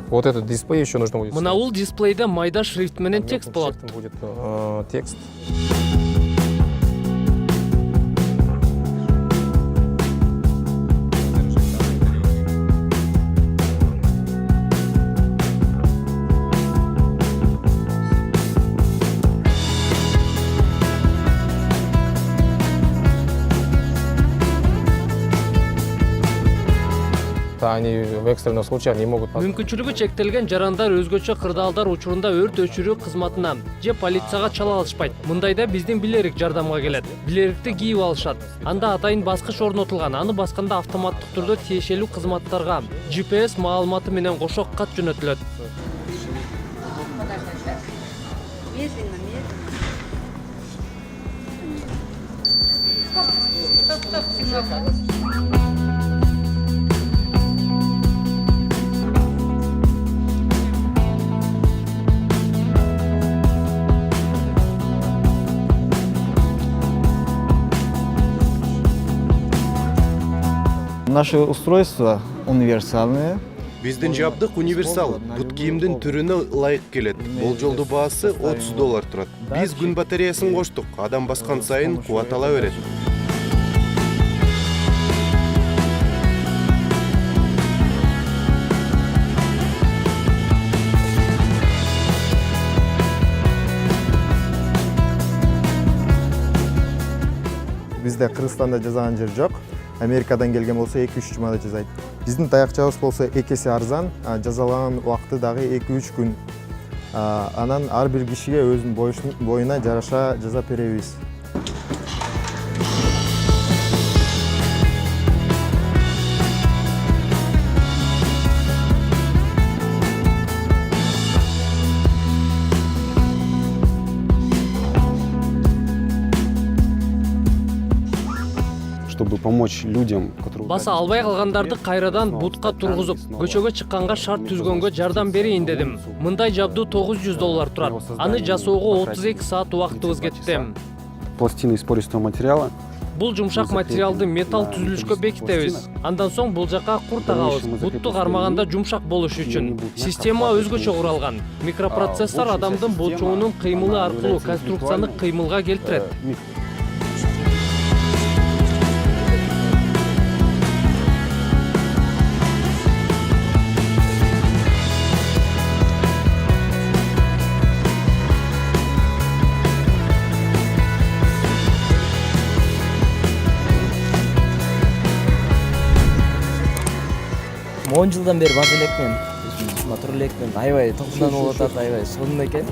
Вот этот дисплей еще нужно будет. Мына бул дисплейде майда шрифт менен текст болот. Будет текст. Они в экстренных случаях не могут... Мүмкүнчүлүгү чектелген жарандар өзгөчө кырдаалдар учурунда өрт өчүрүү кызматына же полицияга чала алышпайт. Мындайда биздин билерик жардамга келет. Билерикти кийип алышат. Анда атайын баскыч орнотулган. Аны басканда автоматтык түрдө тиешелүү кызматтарга GPS маалыматы менен кошо кат жөнөтүлөт. Наши устройства универсальные. Биздин жабдык универсал. Бут кийимдин түрүнө ылайык келет. Болжолдуу баасы $30 турат. Биз күн батареясын коштук. Адам баскан сайын кубат ала берет. Бизде Кыргызстанда жазган жер жок. Америкадан келген болсо 2-3 жумада жазайт. Биздин таякчабыз болсо 2 эсе арзан, жазалган убакыты дагы 2-3 күн. Анан ар бир кишиге өзүнүн боюна жараша жазап беребиз. Чтобы помочь людям, которые... Баса албай калгандарды кайрадан бутка тургузуп, көчөгө чыкканга шарт түзгөнгө жардам берейин дедим. Мындай жабдуу $900 турат. Аны жасоого 32 саат убактыбыз кетти. Пластины из пористого материала. Бул жумшак материалды металл түзүлүшкө бекитебиз. Андан соң бул жака кур тагабыз. Бутту кармаганда жумшак болуш үчүн. Система өзгөчө куралган. Микропроцессор адамдын болчоонун кыймылы аркылуу конструкцияны кыймылга келтирет. Он жылдан бери база элекмен, мотор элекмен, аябай толкунданып атат, аябай сонун экен.